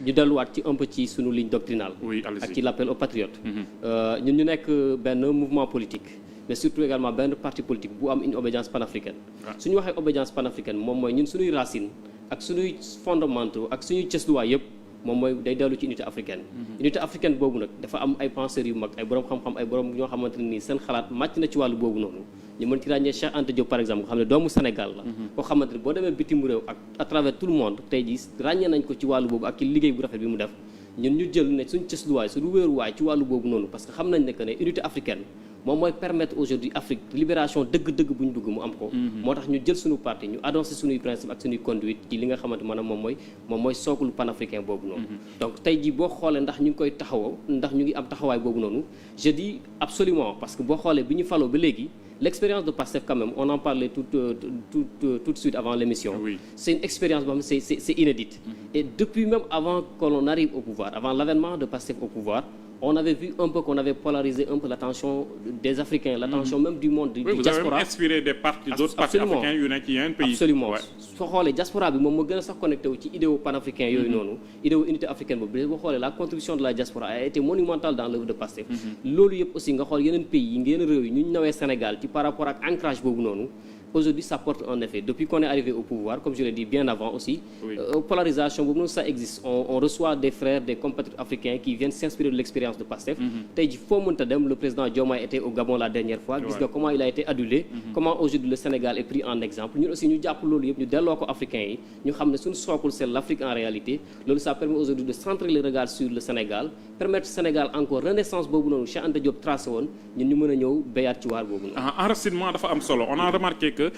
ñu delluwaat ci un peu ci sunu ligne doctrinale. ak ci l'appel aux patriotes. ñun ñu nekk benn mouvement politique. mais surtout également benn parti politique bu am une obédience panafricaine. su ñu waxee obédience panafricaine moom mooy ñun suñuy racines ak suñuy fondamentaux ak suñuy cësluwaay yëpp moom mooy day dellu ci unité africaine. unité africaine boobu nag dafa am ay penseurs yu mag ay borom xam-xam ay borom ñoo xamante ne nii seen xalaat màcc na ci wàllu boobu noonu. ñu mën ci ràññee Cheikh Anta Diop par exemple nga xam ne doomu Sénégal la. koo xamante ne boo demee bitim réew ak à travers tout le monde tey jii ràññee nañ ko ci wàllu boobu ak ci liggéey bu rafet bi mu def. ñun ñu jël ne suñu cësluwaay suñu wéeruwaay ci wàllu boobu noonu parce que xam nañ ne que ne unité africaine moom mooy permettre aujourd'hui Afrique libération dëgg-dëgg bu ñu bëgg mu am ko. moo tax ñu jël suñu parti ñu adoncé suñuy principe ak suñuy conduite ci li nga xamante maanaam moom mooy sookulu panafricain boobu noonu. donc tey jii boo xoolee ndax ñu ngi koy taxawoo ndax ñu ngi am taxawaay boobu noonu je dis absolument parce que boo xoolee bi ñu faloo ba léegi l'expérience de Pastef quand même on en parlait tout de suite avant l'émission. Oui. C'est une expérience boo xam ne c'est inédite. Et depuis même avant que l'on arrive au pouvoir avant l'avènement de Pastef au pouvoir on avait vu un peu qu'on avait polarisé un peu l'attention des Africains, l'attention même du monde, du diaspora. Vous avez inspiré des partis, d'autres partis africains yu nekk ci yeneen pays. Absolument. soo xoolee diaspora bi moom moo gën a sax connecté wu ci idéo panafricain yooyu noonu. idéo unité africaine boobu boo xoolee la contribution de la diaspora a été monumentale dans l'œuvre de Pastef. loolu yëpp aussi nga xool yeneen pays yi yeneen réew yi ñu nawee Sénégal ci par rapport ak ancrage boobu noonu. Aujourd'hui, ça porte en effet, depuis qu'on est arrivé au pouvoir, comme je l'ai dit bien avant aussi, polarisation, ça existe. On reçoit des frères, des compatriotes africains qui viennent s'inspirer de l'expérience de Pastef. Le président Diomaye était au Gabon la dernière fois. Comment il a été adulé, comment aujourd'hui le Sénégal est pris en exemple. Nous aussi, nous avons des africains, nous savons que socle c'est l'Afrique en réalité. Ça permet aujourd'hui de centrer le regard sur le Sénégal, permettre au Sénégal encore renaissance, Cheikh Anta Diop tracé, nous pouvons béyat ci waar boobu. Enracinement dafa am solo. On a remarqué que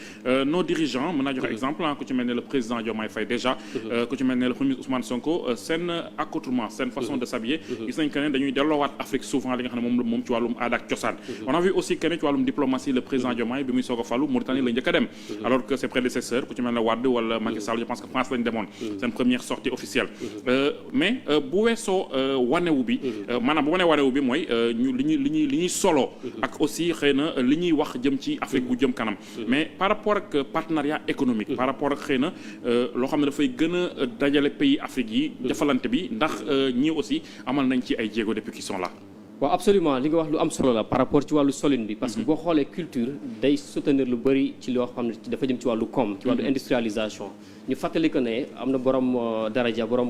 nos dirigeants mën naa joxe exemple ku ci mel ne le président Diomaye Faye déjà ku ci mel ne le premier Ousmane Sonko seen accoutrement seen façon de s'habiller gis nañ que ne dañuy delloowaat Afrique souvent li nga xam ne moom ci wàllum aada ak cosaan. On a vu aussi que ne ci wàllum diplomatie le président Diomaye bi muy soog a falu Mauritanie la njëkk a dem alors que ses prédécesseurs ku ci mel ne Wade wala Macky Sall je pense que France lañ demoon seen première sortie officielle mais bu weesoo wanewu bi maanaam bu wanewu bi mooy ñu li ñuy solo ak aussi xëy na li ñuy wax jëm ci Afrique bu jëm kanam mais par rapport ak partenariat économique par rapport ak xëy na loo xam ne dafay gën a dajale pays Afrique yi jafalante bi ndax ñii aussi amal nañ ci ay jéego depuis qu'ils sont là. waaw absolument li nga wax lu am solo la par rapport ci wàllu solin bi parce que boo xoolee culture day soutenir lu bëri ci loo xam ne dafa jëm ci wàllu koom ci wàllu industrialisation ñu fàttali ko ne am na borom daraja borom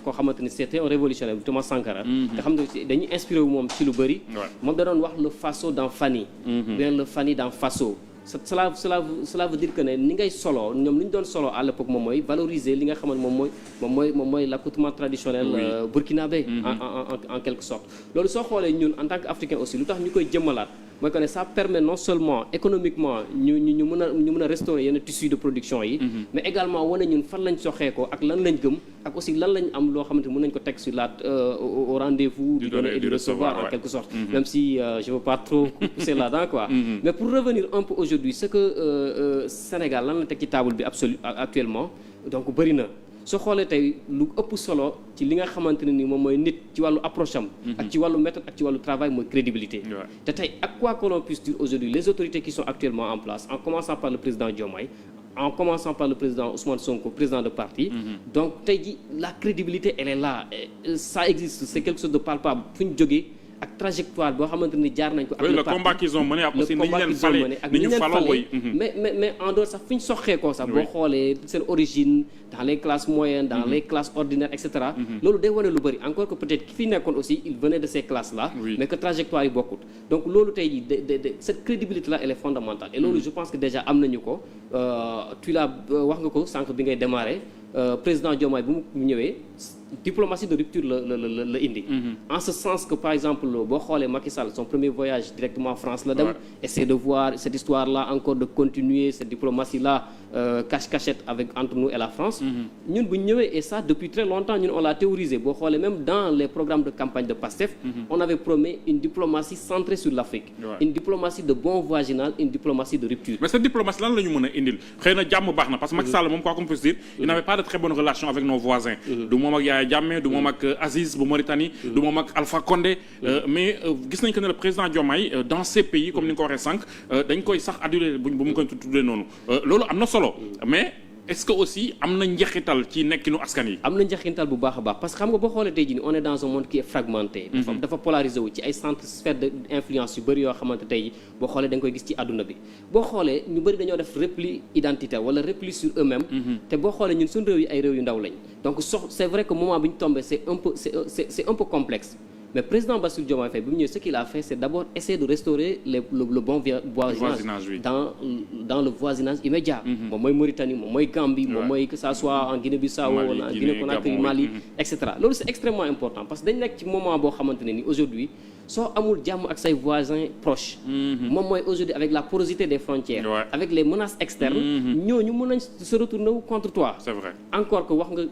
koo xamante ni c'était un révolutionnaire Thomas Sankara nga xam ne dañuy inspiré wu moom ci lu bëri moom da doon wax le Faso dans Fani bien le Fani dans Faso cela veut dire que ne ni ngay solo ñoom li ñu doon solo à l'époque moom mooy valoriser li nga xamante moom mooy l'accoutrement traditionnel burkinabé en quelque sorte loolu soo xoolee ñun en tant qu'Africain aussi lu tax ñu koy jëmmalaat mooy que ne ça permet non seulement économiquement ñu mën a restaurer yenn tissus de production yi mais également wane ñun fan lañ soxee ko ak lan lañ gëm ak aussi lan lañ am loo xamante mën nañ ko teg sur la au rendez-vous du donner et du recevoir en quelque sorte même si je veux pas trop pousser là-dedans quoi mais pour revenir un peu aujourd'hui c'est que Sénégal lan la teg ci table bi actuellement donc bëri na soo xoolee tey lu ëpp solo ci li nga xamante ne ni moom mooy nit ci wàllu approche am ak ci wàllu méthode ak ci wàllu travail mooy crédibilité te tey ak quoi que l'on puisse dire aujourd'hui les autorités qui sont actuellement en place en commençant par le président Diomaye en commençant par le président Ousmane Sonko président de parti donc tey ji la crédibilité elle est là ça existe c'est quelque chose de palpable fu ñu jógee ak trajectoire boo xamante ni jaar nañ ko ak le combat qu'ils ont mené ak aussi ni ñu leen fale ak ni ñu leen fale mais en dehors sax fi ñu soxee ko sax boo xoolee seen origine dans les classes moyennes dans les classes ordinaires etc loolu day wane lu bëri encore que peut-être ki fi nekkoon aussi il venait de ces classes là mais que trajectoire yi bokkut donc loolu tey jii de cette crédibilité là elle est fondamentale et loolu je pense que déjà am nañu ko tu l'as wax nga ko sànq bi ngay démarrer président Diomaye bu mu ñëwee diplomatie de rupture la indi en ce sens que par exemple boo xoolee Macky Sall son premier voyage directement en France la dem essayer de voir cette histoire là encore de continuer cette diplomatie là cache-cachette entre nous et la France ñun bu ñu ñëwee et ça depuis très longtemps ñun on l'a théorisé boo xoolee même dans les programmes de campagne de Pastef on avait promis une diplomatie centrée sur l'Afrique une diplomatie de bon voisinage une diplomatie de rupture mais cette diplomatie lan la ñu mën a indil xëy na jàmm baax na parce que Macky Sall moom quoi qu'on puisse dire il n'avait pas de très bonnes relations avec nos voisins du moom ak Yaya Jammeh du moom ak Aziz bu Mauritanie du moom ak Alpha Condé mais gis nañ que ne le président Diomaye dans ces pays comme ni nga ko waxee sànq dañ koy sax adulé bu mu koy tuddee noonu loolu am na solo mais est-ce que aussi am na njeexital ci nekkinu askan yi. am na njeexintal bu baax a baax parce que xam nga boo xoolee tey jii nii on est dans un monde qui est fragmenté. dafa polarisé wu ci ay centres sphères d'influence yu bëri yoo xamante tey boo xoolee da nga koy gis ci àdduna bi boo xoolee ñu bëri dañoo def repli identitaire wala repli sur eux-mêmes. te boo xoolee ñun suñu réew yi ay réew yu ndaw lañ donc c'est vrai que moment bi ñu tombé c'est un peu complexe. Mais président Bassirou Diomaye Faye bi mu ñëwee ce qu'il a fait c'est d'abord essayer de restaurer le bon voisinage oui. dans le voisinage immédiat. moom mooy Mauritanie moom mooy Gambie moom mooy que ça soit en Guinée-Bissau wala en Guinée-Conakry Mali et cetera loolu c'est extrêmement important parce que dañ nekk ci moment boo xamante ne ni aujourd'hui soo amul jàmm ak say voisins proches. moom mooy aujourd'hui avec la porosité des frontières. avec les menaces externes. ñooñu mën nañ se retourner contre toi. c'est vrai encore que wax nga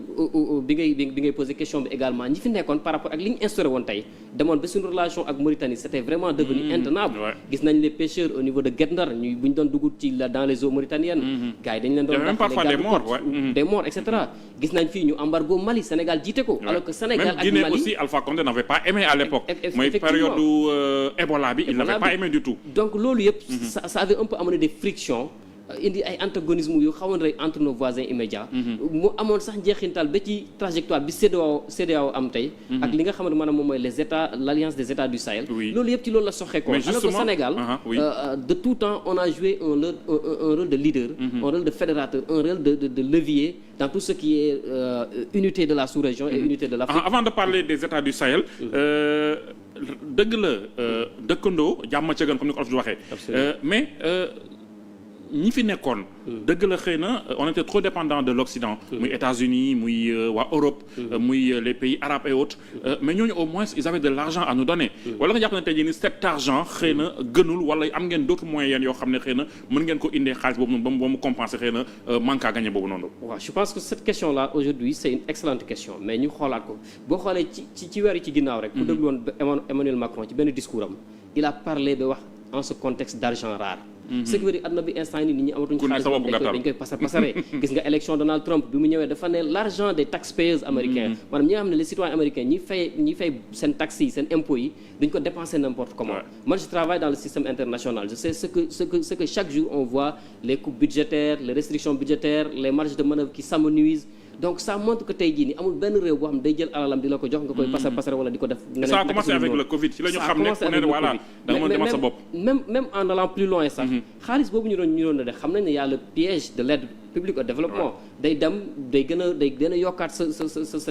bi ngay poser question bi également ñi fi nekkoon par rapport ak li ñu instauré woon tey demoon ba suñu relation ak Mauritanie c'était vraiment devenu intenable. gis nañ les pêcheurs au niveau de Guet Ndar bu ñu doon dugg ci dans les eaux mauritaniennes. gars yi dañ leen doon. même parfois des morts et cetera. gis nañ fii ñu embargo Mali Sénégal jiite ko. alors que Sénégal ak Mali même Guinée aussi Alpha Condé n'avait pas aimé à l'époque. mooy période Ebola bi il n'avait pas aimé du tout. donc loolu yëpp ça avait un peu amené des frictions indi ay antagonisme yu xawoon rek entre nos voisins immédiats. mu amoon sax njeexintal ba ci trajectoire bi CEDEAO am tey. ak li nga xamante maanaam moom mooy les états l'alliance des états du Sahel. loolu yëpp ci loolu la soxee ko. alors que Sénégal de tout temps on a joué un rôle de leader. un rôle de fédérateur un rôle de levier dans tout ce qui est unité de la sous-région et unité de l'Afrique. Avant de parler des états du Sahel. dëgg la dëkkandoo jàmm ca gën comme ni ko olof di waxee. mais ñi fi nekkoon. dëgg la xëy na on était trop dépendant de l'Occident. muy États-Unis muy waa Europe. muy les pays arabes et autres. mais ñooñu au moins ils avaient de l'argent à nous donner. wala nga jàpp ne tey jii nii cet argent xëy na gënul wala am ngeen d'autres moyens yoo xam ne xëy na mën ngeen ko indee xaalis boobu noonu ba mu compenser xëy na manque à gagner boobu noonu. waaw je pense que cette question là aujourd'hui c'est une excellente question mais ñu xoolaat ko boo xoolee ci weer yi ci ginnaaw rek. ku déglu woon Emmanuel Macron ci benn discours am il a parlé ba wax en ce contexte d'argent rare. ce qui veut dire àdduna bi instant yi nit ñi amatuñu xaalis dañ koy pasare gis nga élection Donald Trump bi mu ñëwee dafa ne l'argent des taxpayers américains maanaam ñi nga xam ne les citoyens américains ñi fay seen taxes yi seen impôts yi duñ ko dépenser n'importe comment. Moi je travaille dans le système international je sais ce que chaque jour on voit les coupes budgétaires les restrictions budgétaires les marges de manœuvre qui s'amenuisent. donc ça montre que tey jii nii amul benn réew boo xam ne day jël alalam di la ko jox nga koy pasar wala di ko def. ça a commencé avec le Covid ci la ñu xam ne ku ne voilà da nga mën demal sa bopp. même en allant plus loin sax. xaalis boobu ñu doon def xam nañ ne y a le piège de l'aide publique au développement. day gën a yokkaat sa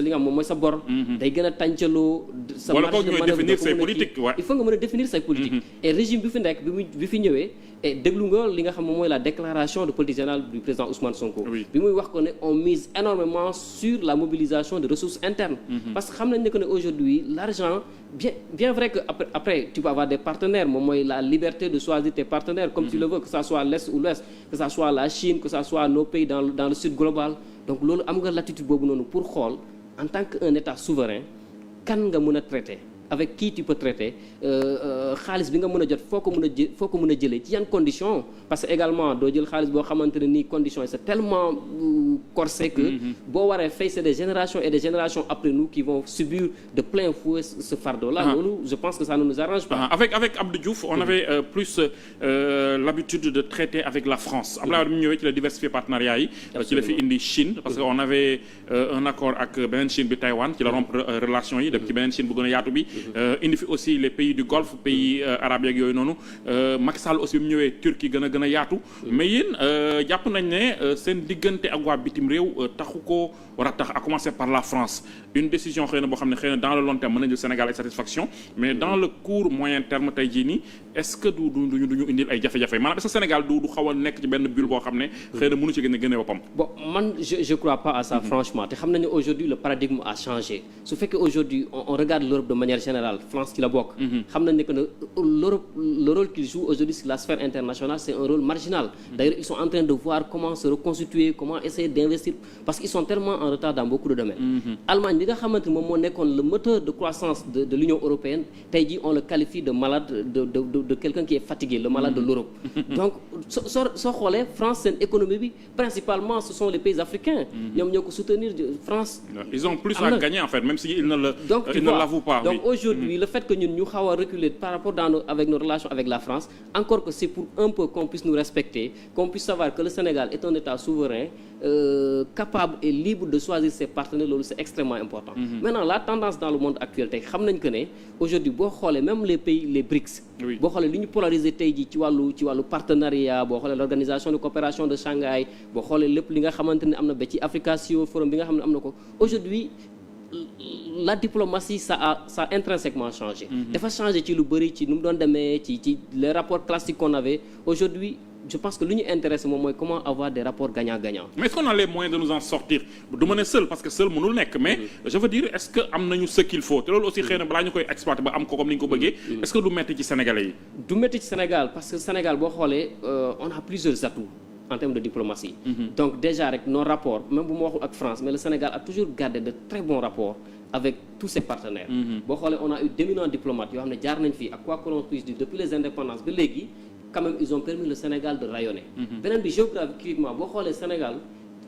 li nga xam moom mooy sa bor. day gën a tàncaloo. sa marge de manœuvre définir say politiques il faut nga mën a définir say politique. et régime bi fi nekk bi fi ñëwee. et déglu nga li nga xam moom mooy la déclaration de politique générale du président Ousmane Sonko. bi muy wax ko ne on mise énormément sur la mobilisation de ressources internes. parce que xam nañ ne que ne aujourd'hui l'argent bien vrai que après tu peux avoir des partenaires moom mooy la liberté de choisir tes partenaires comme tu le veux que ça soit l'Est ou l'Ouest que ça soit la Chine que ça soit nos pays dans le sud global donc loolu am nga latitude boobu noonu pour xool en tant qu'un état souverain kan nga mën a traiter avec qui tu peux traiter xaalis bi nga mën a jot foo ko mën a jëlee ci yan conditions parce que également doo jël xaalis boo xamante ne nii conditions yi c'est tellement corsé que boo waree fay c'est des générations et des générations après nous qui vont subir de plein fouet ce fardeau là loolu je pense que ça ne nous arrange pas. avec Abdou Diouf on avait plus l'habitude de traiter avec la France Abdoulaye Wade mu ñëwee ci la diversifier partenariat yi ci la fi indi Chine parce que on avait un accord ak beneen Chine bi Taïwan ci la rompre relation yi dem ci beneen Chine bu gën a yaatu bi indi fi aussi les pays du Golfe pays arabes yeeg yooyu noonu Macky Sall aussi bi mu ñëwee Turquie gën a yaatu mais yéen jàpp nañ ne seen diggante ak waa bitim réew taxu ko war a tax à commencer par la France une décision xëy na boo xam ne xëy na dans le long terme mën nañu jël Sénégal ak satisfaction mais dans le court moyen terme tey jii nii est-ce que duñu indil ay jafe-jafe maanaam est-ce que Sénégal du xaw a nekk ci benn bulle boo xam ne xëy na mënu ci gën a boppam. bon man je crois pas à ça franchement te xam nañu aujourd'hui le paradigme a changé su fekkee aujourd'hui on regarde l'Europe de manière générale France ci la bokk. xam nañ ne que l'Europe le rôle qu'il joue aujourd'hui sur la sphère internationale c'est un rôle marginal. D'ailleurs ils sont en train de voir comment se reconstituer comment essayer d'investir parce qu'ils sont tellement en retard dans beaucoup de domaines. Allemagne bi nga xamante ni moom moo nekkoon le moteur de croissance de l'Union européenne tey jii on le qualifie de malade de quelqu'un qui est fatigué le malade de l'Europe. donc soo xoolee France seen économie bi principalement ce sont les pays africains. ñoom ñoo ko soutenir France. ils ont plus à gagner en fait même si ils ne l'avouent pas. donc aujourd'hui le fait que ñun ñu xaw a reculer par rapport avec nos relations avec la France encore que c'est pour un peu qu'on puisse nous respecter qu'on puisse savoir que le Sénégal est un état souverain capable et libre de choisir ses partenaires, loolu c'est extrêmement important. Maintenant la tendance dans le monde actuel tey xam nañ que ne aujourd'hui boo xoolee même les pays les BRICS. boo xoolee li ñu polariser tey jii ci wàllu partenariat boo xoolee l'organisation de coopération de Shanghai boo xoolee lépp li nga xamante ne am na ba ci Africa-Sio forum bi nga xam ne am na ko aujourd'hui la diplomatie ça a intrinsèquement changé. dafa changé ci lu bëri ci nu mu doon demee ci les rapports classiques qu'on avait aujourd'hui. Je pense que lu ñu intéresse moom mooy comment avoir des rapports gagnant-gagnant. Mais est-ce qu'on a les moyens de nous en sortir du ma ne seul parce que seul mënul nekk mais je veux dire est-ce que am nañu ce qu'il faut te loolu aussi xëy na balaa ñu koy exploiter ba am ko comme ni ñu ko bëggee. Est-ce que du metti ci Sénégalais yi. du metti ci Sénégal parce que Sénégal boo xoolee on a plusieurs atouts en termes de diplomatie. Donc déjà rek nos rapports même bu ma waxul ak France mais le Sénégal a toujours gardé de très bons rapports avec tous ses partenaires. boo xoolee on a eu d'éminents diplomates yoo xam ne jaar nañ fii ak quoi que l'on puisse dire depuis les indépendances ba léegi. Quand même ils ont permis le Sénégal de rayonner. beneen bi géographiquement boo xoolee Sénégal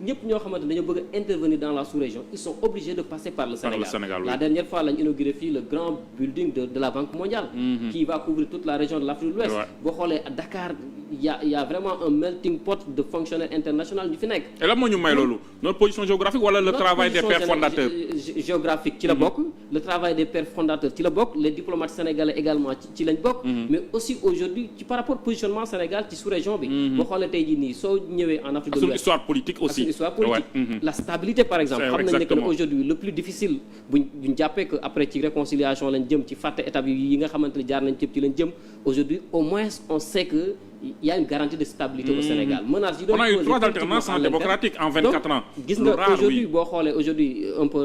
ñëpp ñoo xamante ne dañoo bëgg a intervenir dans la sous-région ils sont obligés de passer par le Sénégal. La dernière fois lañu inauguré fii le grand building de la Banque mondiale. Qui va couvrir toute la région de l'Afrique de l'Ouest. boo xoolee à Dakar il y a vraiment un melting pot de fonctionnaires internationaux ñu fi nekk. et lan moo ñu may loolu notre position géographique wala le travail des pères fondateurs. géographique ci la bokk. le travail des pères fondateurs ci la bokk les diplomates sénégalais également ci lañ bokk. mais aussi aujourd'hui ci par rapport positionnement Sénégal ci sous-région bi. boo xoolee tey jii nii soo ñëwee en Afrique de l'Ouest. histoire politique aussi. histoire politique. La stabilité par exemple. xam nañ ne que aujourd'hui le plus difficile buñ jàppee que après ci réconciliation lañ jëm ci fàtte étapes yi nga xamante ne jaar nañ cëpp ci lañ jëm aujourd'hui au moins on sait que. Il y a une garantie de stabilité au Sénégal. Menace yi doon on a eu 3 alternances démocratiques en 24 ans. gis nga aujourd'hui boo xoolee aujourd'hui un peu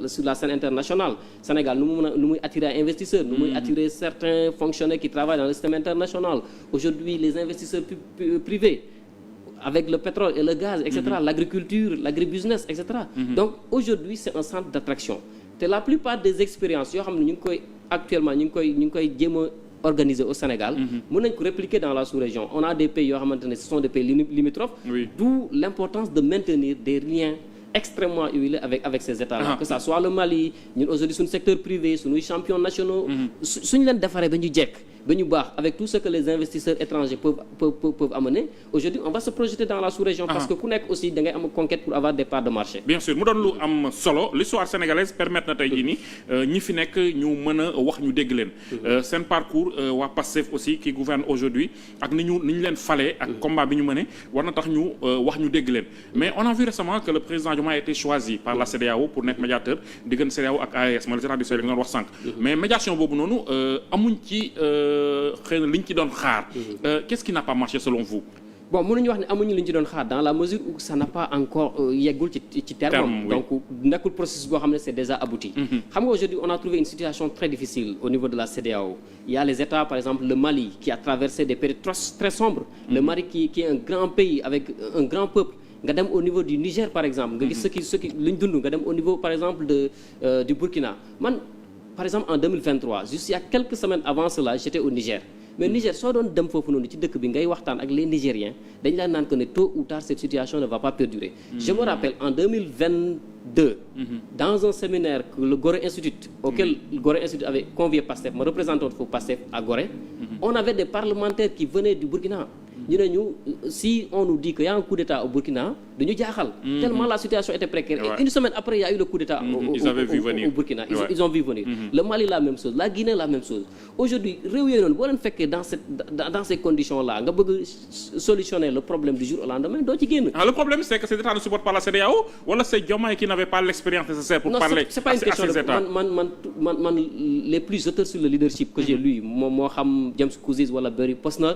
sur la scène internationale Sénégal nu muy attirer ay investisseurs. nu muy attirer certains fonctionnaires qui travaillent dans le système international. Aujourd'hui les investisseurs privés avec le pétrole et le gaz etc. L'agriculture l'agribusiness etc. Donc aujourd'hui c'est un centre d'attraction te la plupart des expériences yoo xam ne ñu ngi koy actuellement ñu ngi koy jéem a organisé au Sénégal mën nañ ko répliquer dans la sous-région on a des pays yoo xamante ne ce sont des pays limitrophes d'où l'importance de maintenir des liens extrêmement huilés avec ces états-là que ça soit le Mali ñun aujourd'hui suñu secteur privé suñuy champions nationaux suñu leen defaree ba ñu jekk ba ñu baax avec tout ce que les investisseurs étrangers peuvent amener aujourd'hui on va se projeter dans la sous-région parce que ku nekk aussi da ngay am conquête pour avoir des parts de marché. Bien sûr mu doon lu am solo l'histoire sénégalaise permettre na tey jii nii ñi fi nekk ñu mën a wax ñu dégg leen seen parcours waa Pastef aussi qui gouverne aujourd'hui ak ni ñu leen falee ak combat bi ñu mëne war na tax ñu wax ñu dégg leen mais on a vu récemment que le président Diomaye a été choisi par la CEDEAO pour nekk médiateur diggante CEDEAO ak AES mooy les États du Sahel nga doon wax sànq mais médiation boobu noonu amuñ ci xëy na liñ ci doon xaar qu'est-ce qui n'a pas marché selon vous. Bon mënuñu wax ne amuñu liñ ci doon xaar dans la mesure où ça n'a pas encore yeggul ci terme donc nekkul processus boo xam ne c'est déjà abouti. Xam nga aujourd'hui on a trouvé une situation très difficile au niveau de la CEDEAO. Il y a les États par exemple le Mali qui a traversé des périodes très sombres. Le Mali qui est un grand pays avec un grand peuple. nga dem au niveau du Niger par exemple nga gis ce qui li ñu dund nga dem au niveau par exemple du Burkina man par exemple en 2023 juste il y a quelques semaines avant cela j'étais au Niger mais Niger soo doon dem foofu noonu ci dëkk bi ngay waxtaan ak les Nigériens dañ la naan que ne tôt ou tard cette situation ne va pas perdurer. Je me rappelle en 2022 dans un séminaire que le Gorée Institute auquel le Gorée Institute avait convié Pastef ma représentant foofu Pastef à Gorée on avait des parlementaires qui venaient du Burkina ñu ne ñu si on nous dit qu'il y a un coup d'État au Burkina dañu jaaxal tellement la situation était précaire et une semaine après il y a eu le coup d'État au Burkina ils ont vu venir le Mali la même chose la Guinée la même chose aujourd'hui réew yooyu noonu boo leen fekkee dans ces conditions là nga bëgg solutionner le problème du jour au lendemain doo ci génn. Le problème c'est que ces États ne supportent pas la CEDEAO wala c'est Diomaye qui n'avait pas l'expérience nécessaire pour parler c'est pas une question de man les plus auteurs sur le leadership que j'ai lu moo xam James Couzis wala Barry Posner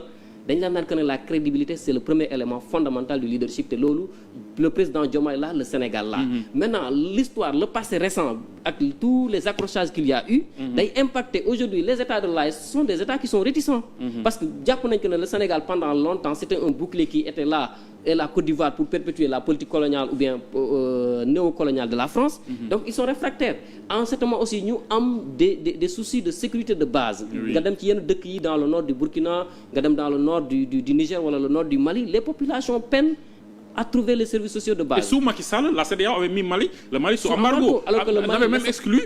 dañ la naan que ne la crédibilité c'est le premier élément fondamental du leadership te loolu le président Diomaye là le Sénégal là maintenant l'histoire le passé récent ak tous les accrochages qu'il y a eu day impacter aujourd'hui les États de l'AES sont des États qui sont réticents parce que jàpp nañ que ne le Sénégal pendant longtemps c'était un bouclier qui était là et la Côte d'Ivoire pour perpétuer la politique coloniale ou bien néocoloniale de la France donc ils sont réfractaires en ce moment aussi ñu am des soucis de sécurité de base nga dem ci yenn dëkk yi dans le nord du Burkina nga dem dans le nord du Niger wala le nord du Mali les populations peinent à trouver les services sociaux de base. Et sous Macky Sall, la CEDEAO avait mis le Mali sous embargo. Alors que le Mali avait même exclu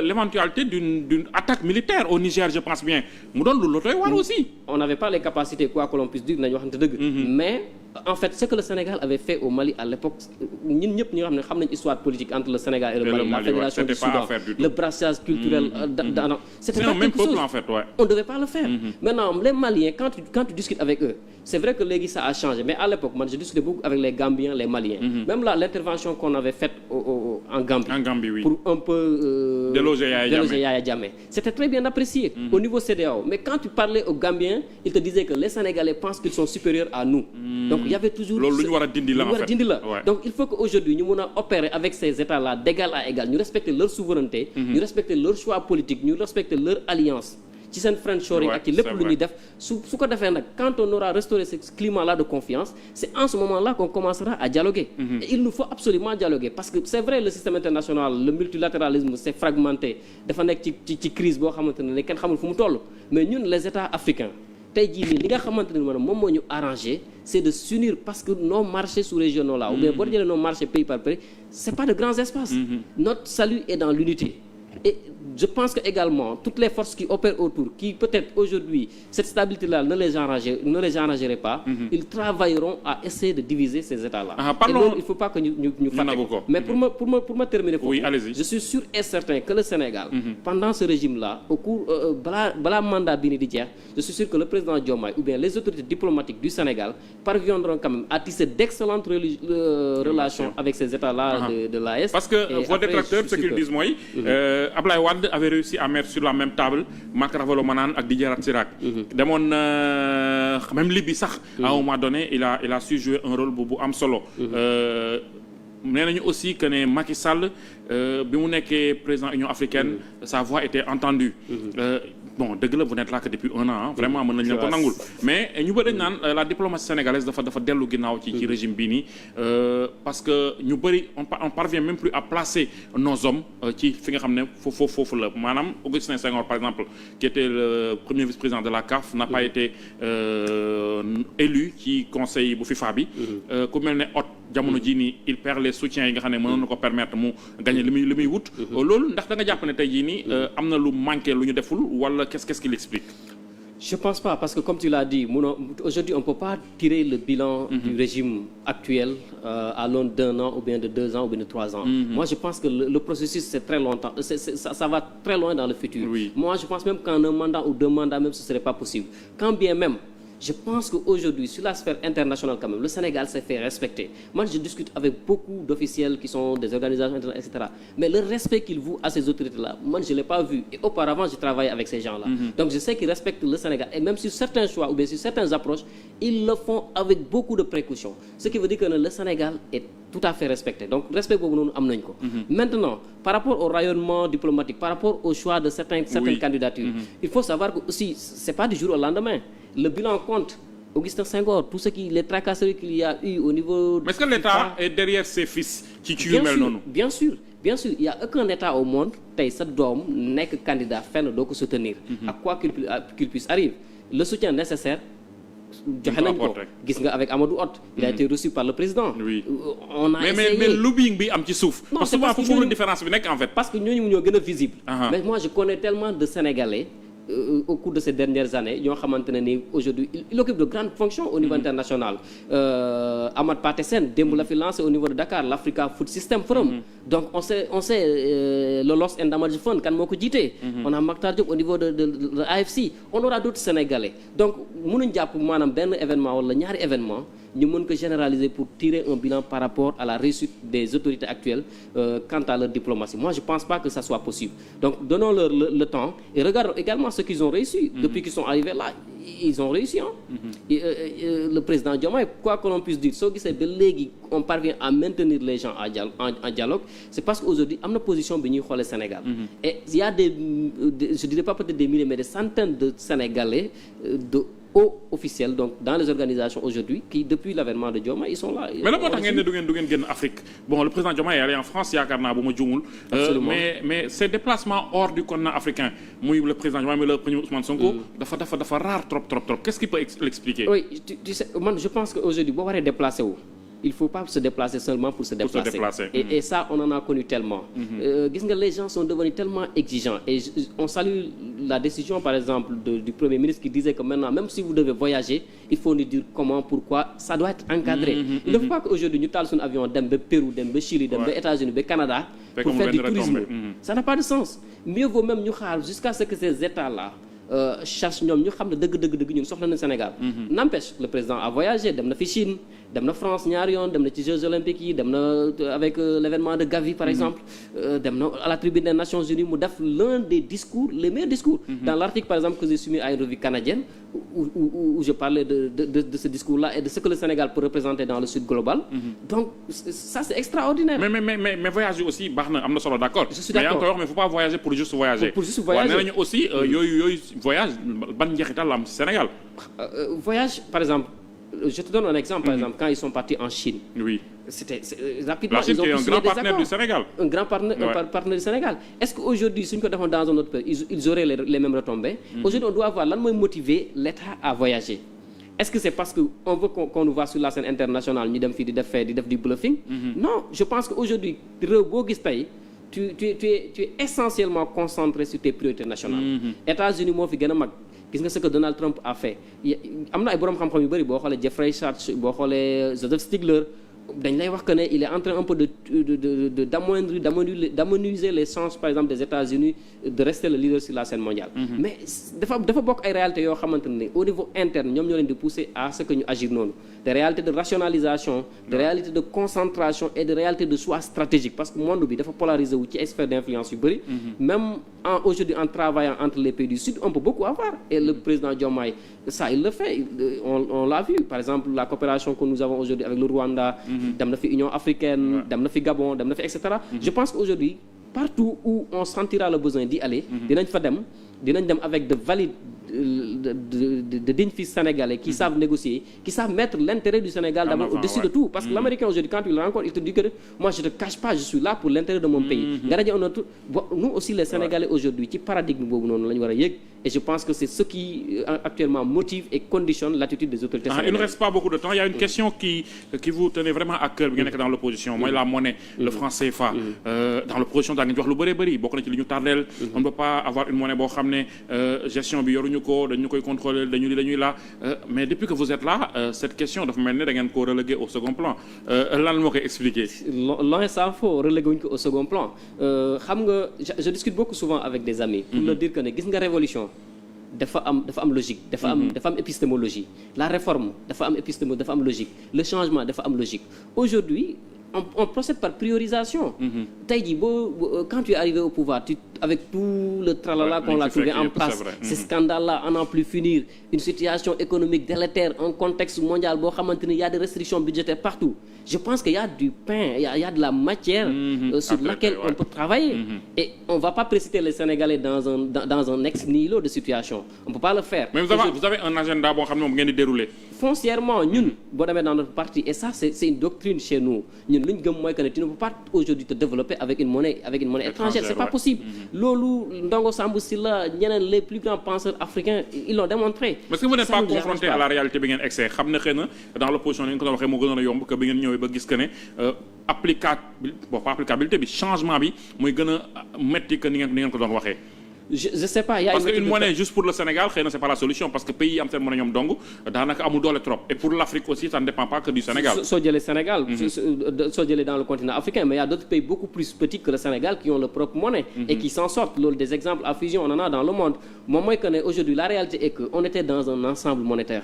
l'éventualité d'une attaque militaire au Niger, je pense bien. Mu doon lu la doy waar aussi. On n'avait pas les capacités quoi que l'on puisse dire nañu waxante dëgg. Mais En fait, ce que le Sénégal avait fait au Mali à l'époque, ñun ñëpp ñi nga xam ne histoire politique entre le Sénégal et le Mali, la fédération du Soudan, le brassage culturel, c'était pas même quelque chose. peuple en fait, ouais. On ne devait pas le faire. Maintenant, les Maliens, quand tu discutes avec eux, c'est vrai que léegi ça a changé, mais à l'époque, moi, je discutais beaucoup avec les Gambiens, les Maliens. Même là, l'intervention qu'on avait faite en Gambie, oui. pour un peu déloger Yaya Jammeh, c'était très bien apprécié au niveau CEDEAO. Mais quand tu parlais aux Gambiens, ils te disaient que les Sénégalais pensent qu'ils sont supérieurs à nous. Donc il y avait toujours... Donc il faut qu'aujourd'hui, nous opérer avec ces États-là d'égal à égal. Nous respecter leur souveraineté, nous respecter leur choix politique, nous respecter leur alliance. Ci seen friendshoring ak ci lépp lu ñuy def su ko defee nag quand on aura restauré ce climat-là de confiance, c'est en ce moment-là qu'on commencera à dialoguer. Et il nous faut absolument dialoguer parce que c'est vrai le système international, le multilatéralisme c'est fragmenté dafa nekk ci crise boo xamante ne kenn xamul fu mu toll, mais ñun les États africains tey jii nii li nga xamante ne maanaam moom moo ñu arrangé c'est de s'unir parce que nos marchés sous-régionaux là ou bien boo jëlee nos marchés pays par pays, c'est pas de grands espaces. Notre salut est dans l'unité. Et je pense que également toutes les forces qui opèrent autour, qui peut-être aujourd'hui cette stabilité-là ne les arrangerait pas, ils travailleront à essayer de diviser ces États-là. Et donc il ne faut pas que nous fassions. Mais pour me terminer, je suis sûr et certain que le Sénégal, pendant ce régime-là, au cours bala mandat Bini di jeex, je suis sûr que le président Diomaye ou bien les autorités diplomatiques du Sénégal parviendront quand même à tisser d'excellentes relations avec ces États-là de l'AES. Parce que vos détracteurs, ce qu'ils disent, moi, Ablaye Wade avait réussi à mettre sur la même table Marc Ravalomanane ak Didier Ratsirac. Demoon même Libye sax à un moment donné il a su jouer un rôle bu am solo. Nee nañu aussi que ne Macky Sall bi mu nekkee président Union africaine sa voix était entendue. Bon dëgg la vous n'êtes là que depuis un an vraiment mën nañu leen ko nangul mais ñu bëri dañ naan la diplomatie sénégalaise dafa dellu ginnaaw ci régime bii nii parce que ñu bëri on parvient même plus à placer nos hommes ci fi nga xam ne foofu la maanaam Augustin Senghor par exemple qui était le premier vice-président de la CAF n'a pas été élu ci conseil bu FIFA bi ku mel ne Hott jamono jii nii il perd les soutiens yi nga xam ne mënoon na ko permettre mu gagner li muy wut loolu ndax da nga jàpp ne tey jii nii am na lu manqué lu ñu deful wala qu'est-ce qu'il explique? Je pense pas parce que comme tu l'as dit aujourd'hui on peut pas tirer le bilan du régime actuel à l'aune d'un an ou bien de 2 ans ou bien de 3 ans. Moi je pense que le processus c'est très longtemps, ça va très loin dans le futur. Moi je pense même qu'en un mandat ou 2 mandats même ce serait pas possible. Quand bien même je pense qu'aujourd'hui, sur la sphère internationale quand même, le Sénégal s'est fait respecter. Moi, je discute avec beaucoup d'officiels qui sont des organisations internationales, etc. Mais le respect qu'ils vouent à ces autorités-là, moi, je ne l'ai pas vu. Et auparavant, j'ai travaillé avec ces gens-là. Donc, je sais qu'ils respectent le Sénégal. Et même sur certains choix ou bien sur certaines approches, ils le font avec beaucoup de précautions. Ce qui veut dire que le Sénégal est tout à fait respecté. Donc, respect pour nous, am nañ ko. Maintenant, par rapport au rayonnement diplomatique, par rapport au choix de certaines candidatures, il faut savoir que aussi, c'est pas du jour au lendemain. Le bilan compte. Augustin Senghor, tout ce les tracasseries qu'il y a eu au niveau... Mais est-ce que l'État est derrière ses fils qui tuent non? Bien sûr. Bien sûr, il n'y a aucun État au monde, sa doom nekk candidat fenn doo ko soutenir. À quoi qu'il puisse arriver. Le soutien nécessaire, joxe nañ ko gis nga avec Amadou Hott il a été reçu par le président. On a essayé mais lobbying bi am ci suuf. parce que souvent foofu la différence bi nekk en fait. parce que ñooñu ñoo gën a visible. Mais moi je connais tellement de Sénégalais au cours de ces dernières années ñoo xamante ne ni aujourd'hui il occupe de grandes fonctions au niveau international. Amath Pathé Sène démb la fi lancé au niveau de Dakar l'Africa Food System Forum. Donc on sait le Loss and Damage Fund kan moo ko jiitee. On a Mactar Diop au niveau de AFC. On aura d'autres Sénégalais donc mënuñ jàpp maanaam benn événement wala ñaari événement ñu mën ko généraliser pour tirer un bilan par rapport à la réussite des autorités actuelles quant à leur diplomatie. Moi je pense pas que ça soit possible. Donc donnons-leur le temps et regardons également ce qu'ils ont réussi. Depuis qu'ils sont arrivés là, ils ont réussi. Le président Diomaye, quoi que l'on puisse dire, soo gisee ba léegi on parvient à maintenir les gens en dialogue, c'est parce qu'aujourd'hui am na position bi ñuy xoolee Sénégal. Et il y a je dirais pas peut-être des milliers mais des centaines de Sénégalais de hauts officiels donc dans les organisations aujourd'hui qui depuis l'avènement de Diomaye ils sont là. Mais la moo tax ngeen ne du ngeen génn Afrique bon le président Diomaye est allé en France yaakaar naa bu ma juumul. mais ces déplacements hors du continent africain muy le président Diomaye muy le premier Ousmane Sonko. dafa rare trop. Qu'est-ce qui peut l'expliquer? Oui tu sais man je pense que aujourd'hui boo waree déplacer wu. Il ne faut pas se déplacer seulement pour se déplacer. Et ça, on en a connu tellement. Les gens sont devenus tellement exigeants. Et on salue la décision par exemple du Premier ministre qui disait que maintenant même si vous devez voyager il faut nous dire comment, pourquoi, ça doit être encadré. Il ne faut pas qu'aujourd'hui ñu taal suñu avion dem ba Pérou, dem ba Chili, dem ba États-Unis, ba Canada pour faire du tourisme. Ça n'a pas de sens. Mieux vaut même ñu xaar jusqu'à ce que ces États-là cherche ñoom ñu xam ne dëgg ñun soxla na Sénégal. N'empêche le président a voyagé dem na fi Chine dem na France ñaari yoon dem na ci Jeux olympiques yi dem na avec l'événement de Gavi par exemple dem na à la tribune des Nations Unies mu def l'un des discours les meilleurs discours. Dans l'article par exemple que j'ai soumis à une revue canadienne où je parlais de ce discours-là et de ce que le Sénégal peut représenter dans le Sud global. Donc ça c'est extraordinaire. Mais voyager aussi baax na am na solo d'accord. Je suis d'accord mais yaa ngi koy wax mais faut pas voyager pour juste voyager. Pour juste voyager nee nañu aussi yooyu voyage ban njeexital la am ci Sénégal. Voyage par exemple je te donne un exemple par exemple quand ils sont partis en Chine. Oui. C'était rapidement. La Chine qui est un grand partenaire du Sénégal. Un grand partenaire du Sénégal. Est-ce qu'aujourd'hui suñ ko defoon dans un autre pays ils auraient les mêmes retombées. Aujourd'hui on doit voir lan mooy motiver l'État à voyager. Est-ce que c'est parce que on veut qu'on nous voit sur la scène internationale ñu dem fii di def du bluffing? Non, je pense qu'aujourd'hui réew boo gis tey tu es essentiellement concentré sur tes priorités nationales. États-Unis moo fi gën a mag. Gis nga ce que Donald Trump a fait am na ay borom xam-xam yu bëri boo xoolee Jeffrey Sachs boo xoolee Joseph Stiglitz dañ lay wax que ne il est en train un peu d'amenuiser les chances par exemple des États-Unis de rester le leader sur la scène mondiale. Mais dafa bokk ay réalités yoo xamante ne au niveau interne ñoom ñoo leen di pousser à ce que ñu agir noonu. Des réalités de rationalisation, des réalités de concentration et des réalités de choix stratégique parce que monde bi dafa polariser wu ci ay sphères d'influence yu bëri. Même aujourd'hui en travaillant entre les pays du Sud on peut beaucoup avoir et le président Diomaye ça il le fait on l'a vu par exemple la coopération que nous avons aujourd'hui avec le Rwanda. dem na fi Union africaine dem na fi Gabon dem na fi et cetera. Je pense qu'aujourd'hui partout où on sentira le besoin d'y aller dinañ dem avec de valides de dignes fils sénégalais qui savent négocier, qui savent mettre l'intérêt du Sénégal d'abord au-dessus de tout. Parce que l'Américain aujourd'hui, quand il le rencontre, il te dit que moi je ne te cache pas, je suis là pour l'intérêt de mon pays. Nous aussi les Sénégalais aujourd'hui, ci paradigme boobu noonu la ñu war a yëg. Et je pense que c'est ce qui actuellement motive et conditionne l'attitude des autorités sénégalaises. Il ne reste pas beaucoup de temps. Il y a une question qui vous tenait vraiment à cœur bi ngeen nekk dans l'opposition mooy la monnaie, le franc CFA. Dans l'opposition daa ngeen wax lu bëri bokk na ci li ñu tardeel. On ne peut pas avoir une monnaie boo xam ne gestion bi yoruñu ko dañu koy contrôler dañuy la mais depuis que vous êtes là cette question dafa mel ni da ngeen ko reléguer au second plan lan moo koy expliquer. Loin s'en faut reléguer wuñ ko au second plan xam nga je discute beaucoup souvent avec des amis. Pour leur dire que ne gis nga révolution dafa am logique dafa am épistémologie. La réforme dafa am logique. Le changement dafa am logique. Aujourd'hui on procède par priorisation. Tey jii quand tu es arrivé au pouvoir avec tout le tralala qu'on a trouvé en place, ces scandales-là à n'en plus finir, une situation économique délétère, un contexte mondial boo xamante ni y a des restrictions budgétaires partout. Je pense qu'il y a du pain, il y a de la matière sur laquelle on peut travailler. Et on ne va pas précipiter les Sénégalais dans un ex nihilo de situation. On ne peut pas le faire. Mais vous avez un agenda boo xam ne moom ngeen di dérouler. Foncièrement ñun boo demee dans notre parti et ça c'est une doctrine chez nous ñun lu ñu gëm mooy que ne tu ne peux pas aujourd'hui te développer avec une monnaie étrangère c'est pas possible. Loolu Ndongo Sambou Sylla ñeneen les plus grands penseurs africains ils l'ont démontré. Mais est-ce que vous n'êtes pas confronté à la réalité bi ngeen excès xam ne xëy na dans l'opposition ni nga ko doon waxee moo gënoon a yomb que bi ngeen ñëwee ba gis que ne applicabilité bi changement bi muy gën a metti que ni ngeen ko doon waxee. Je sais pas. Parce qu'une monnaie juste pour le Sénégal, c'est pas la solution parce que pays am seen monnaie ñoom dong daanaka amul doole trop. Et pour l'Afrique aussi, ça ne dépend pas que du Sénégal. Soo jëlee Sénégal, soo jëlee dans le continent africain, mais il y a d'autres pays beaucoup plus petits que le Sénégal qui ont leur propre monnaie et qui s'en sortent. Loolu des exemples à fusion, on en a dans le monde. Moom mooy que ne aujourd'hui la réalité est que on était dans un ensemble monétaire.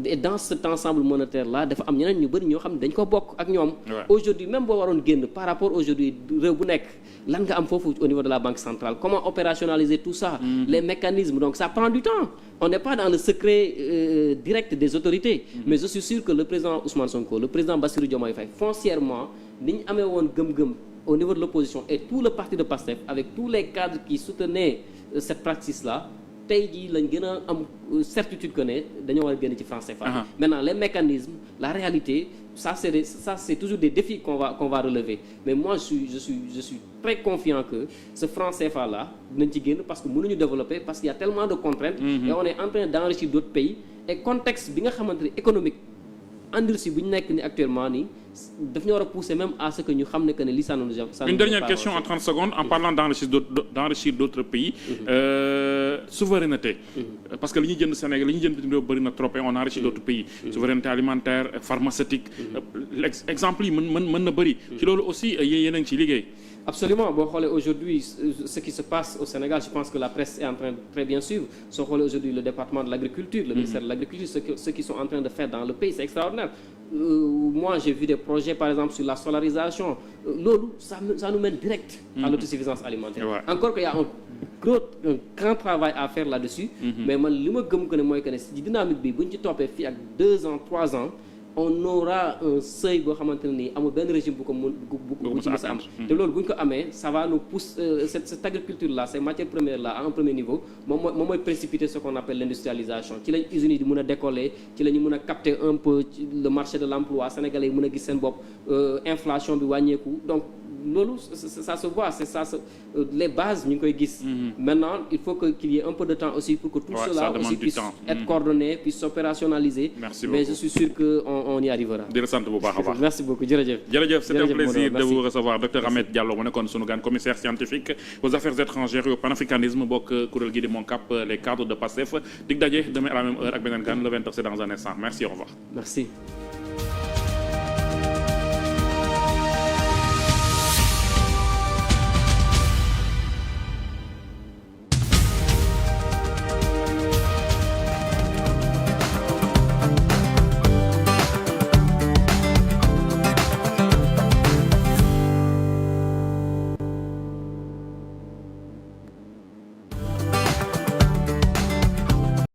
Et dans cet ensemble monétaire là, dafa am ñeneen ñu bari ñoo xam ne dañ ko bokk ak ñoom. Aujourd'hui même boo waroon génn par rapport aujourd'hui réew bu nekk lan nga am foofu au niveau de la banque centrale. Comment opérationnaliser tout ça, les mécanismes, donc ça prend du temps. On n'est pas dans le secret direct des autorités, mais je suis sûr que le président Ousmane Sonko, le président Bassirou Diomaye Faye, foncièrement, ni ñu amee woon gëm-gëm au niveau de l'opposition et tout le parti de PASTEF, avec tous les cadres qui soutenaient cette pratique-là, tey jii lañ gën a am certitude que ne dañoo war a génn ci franc CFA. Maintenant les mécanismes, la réalité, ça c'est toujours des défis qu'on va relever. Mais moi je suis très confiant que ce franc CFA là dinañ ci génn parce que mënuñu développer parce qu'il y a tellement de contraintes et on est en train d'enrichir d'autres pays et contexte bi nga xamante ne économique endurci bu ñu nekk ni actuellement nii daf ñu war a pousser même à ce que ñu xam ne que ne lii ça nous une dernière question en 30 secondes en parlant d'enrichir d'autres pays souveraineté parce que li ñuy jënd Sénégal li ñuy jënd bitim réew bëri na trop et on enrichit d'autres pays souveraineté alimentaire pharmaceutique exemple yi mën na bëri ci loolu aussi yéen a ngi ci liggéey. Absolument boo xoolee aujourd'hui ce qui se passe au Sénégal je pense que la presse est en train de très bien suivre soo xoolee aujourd'hui le département de l'agriculture le ministère de l'agriculture ce qu'ils sont en train de faire dans le pays c'est extraordinaire. Moi j'ai vu des projets par exemple sur la solarisation loolu ça nous mène direct à l'autosuffisance alimentaire. Encore qu'il y a un grand travail à faire là-dessus. Mais man li ma gëm que ne mooy que ne si dynamique bi bu ñu ci toppee fii ak 2 ans 3 ans on aura un seuil boo xamante ne nii amul benn régime bu ko bu ci mës a am te loolu bu ñu ko amee ça va nous pousser cette agriculture là ces matières premières là à un premier niveau moom mooy précipiter ce qu'on appelle l'industrialisation ci lañ usines yi di mën a décoller ci la ñu mën a capter un peu le marché de l'emploi sénégalais yi mën a gis seen bopp inflation bi wàññeeku donc loolu ça se voit c'est ça les bases ñu ngi koy gis. Maintenant il faut qu'il y ait un peu de temps aussi pour que tout cela aussi puisse être coordonné puisse s'opérationnaliser. Merci mais je suis sûr que on y arrivera. di la sant bu baax a baax. Merci beaucoup jërëjëf. jërëjëf c'est un plaisir de vous recevoir docteur Ahmed Diallo mu nekkoon sunu gan commissaire scientifique aux affaires étrangères et au panafricanisme bokk kuréel gi di MONCAP les cadres de PASTEF dig daje demain à la même heure ak beneen gan le 20h c'est dans un instant merci au revoir. Merci.